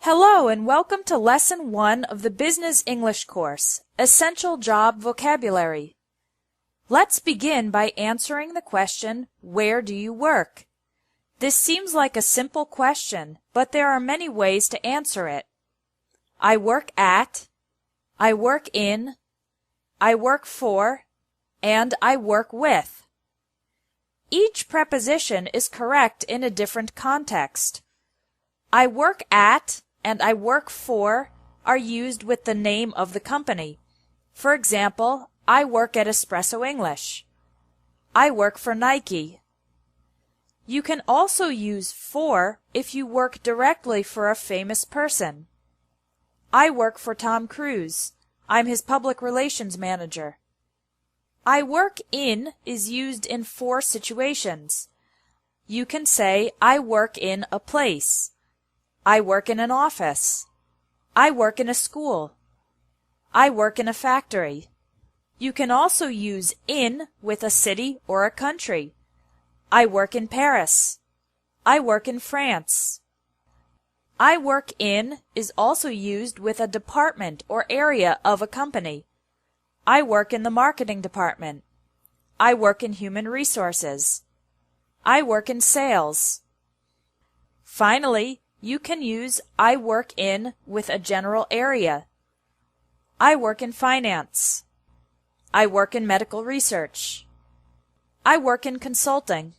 Hello and welcome to Lesson 1 of the Business English course, Essential Job Vocabulary. Let's begin by answering the question, where do you work? This seems like a simple question, but there are many ways to answer it. I work at, I work in, I work for, and I work with. Each preposition is correct in a different context. I work at and I work for are used with the name of the company. For example, I work at Espresso English. I work for Nike. You can also use for if you work directly for a famous person. I work for Tom Cruise. I'm his public relations manager. I work in is used in 4 situations. You can say, I work in a place. I work in an office. I work in a school. I work in a factory. You can also use in with a city or a country. I work in Paris. I work in France. I work in is also used with a department or area of a company. I work in the marketing department. I work in human resources. I work in sales. Finally, you can use I work in with a general area. I work in finance. I work in medical research. I work in consulting.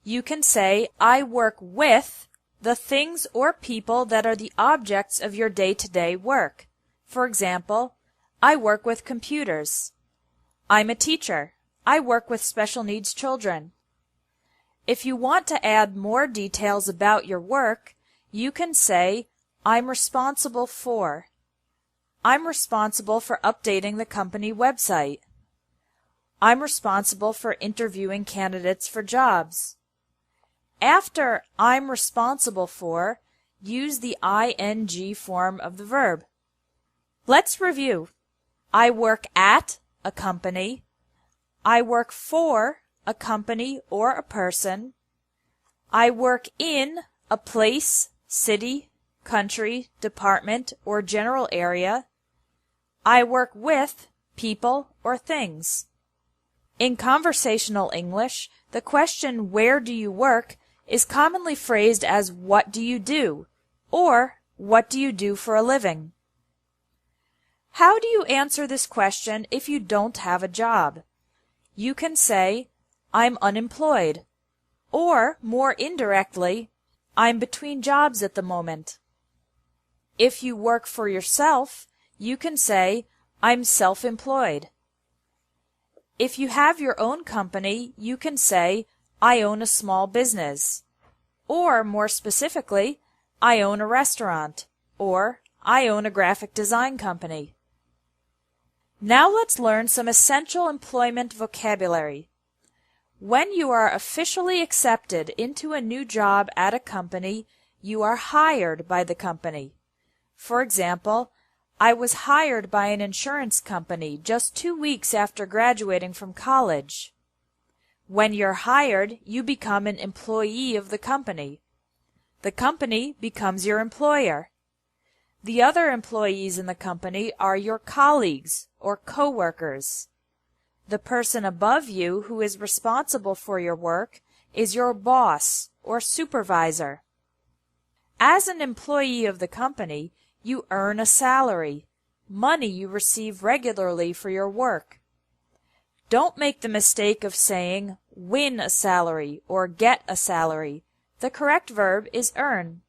You can say I work with the things or people that are the objects of your day-to-day work. For example, I work with computers. I'm a teacher. I work with special needs children. If you want to add more details about your work, you can say, I'm responsible for. I'm responsible for updating the company website. I'm responsible for interviewing candidates for jobs. After I'm responsible for, use the ing form of the verb. Let's review. I work at a company. I work for a company or a person. I work in a place, city, country, department, or general area. I work with people or things. In conversational English, the question where do you work is commonly phrased as what do you do or what do you do for a living. How do you answer this question if you don't have a job? You can say, I'm unemployed, or more indirectly, I'm between jobs at the moment. If you work for yourself, you can say, I'm self-employed. If you have your own company, you can say, I own a small business, or more specifically, I own a restaurant, or I own a graphic design company. Now let's learn some essential employment vocabulary. When you are officially accepted into a new job at a company, you are hired by the company. For example, I was hired by an insurance company just 2 weeks after graduating from college. When you're hired, you become an employee of the company. The company becomes your employer. The other employees in the company are your colleagues or coworkers. The person above you who is responsible for your work is your boss or supervisor. As an employee of the company, you earn a salary, money you receive regularly for your work. Don't make the mistake of saying win a salary or get a salary. The correct verb is earn.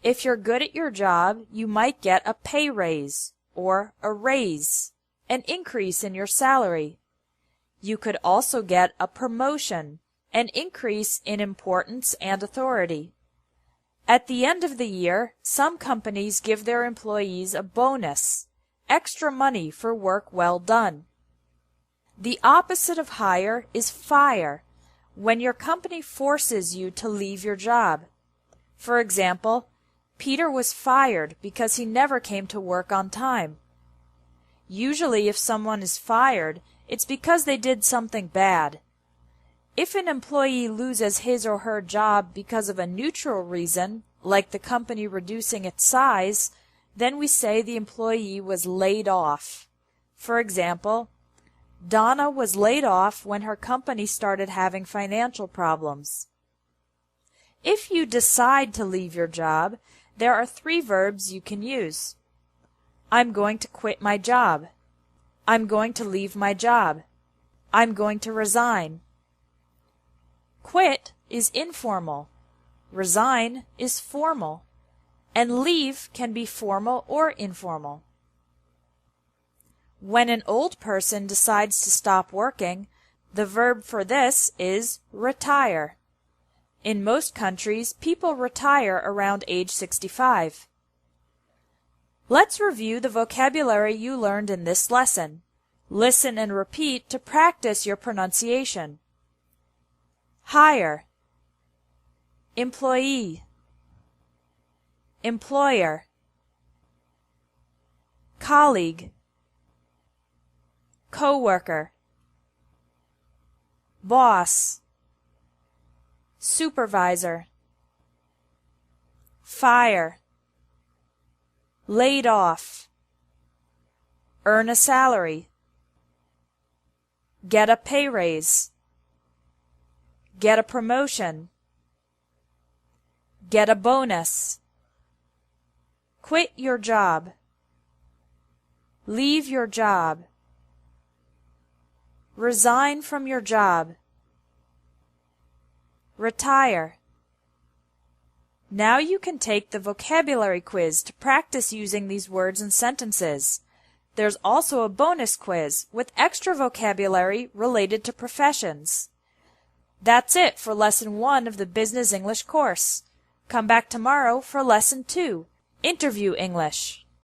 If you're good at your job, you might get a pay raise or a raise, an increase in your salary. You could also get a promotion, an increase in importance and authority. At the end of the year, some companies give their employees a bonus, extra money for work well done. The opposite of hire is fire, when your company forces you to leave your job. For example, Peter was fired because he never came to work on time. Usually, if someone is fired, it's because they did something bad. If an employee loses his or her job because of a neutral reason, like the company reducing its size, then we say the employee was laid off. For example, Donna was laid off when her company started having financial problems. If you decide to leave your job, there are 3 verbs you can use. I'm going to quit my job. I'm going to leave my job. I'm going to resign. Quit is informal. Resign is formal. And leave can be formal or informal. When an old person decides to stop working, the verb for this is retire. In most countries, people retire around age 65. Let's review the vocabulary you learned in this lesson. Listen and repeat to practice your pronunciation. Hire, employee, employer, colleague, coworker, boss, supervisor, fire, laid off, earn a salary, get a pay raise, get a promotion, get a bonus, quit your job, leave your job, resign from your job, retire. Now you can take the vocabulary quiz to practice using these words and sentences. There's also a bonus quiz with extra vocabulary related to professions. That's it for Lesson 1 of the Business English course. Come back tomorrow for Lesson 2, Interview English.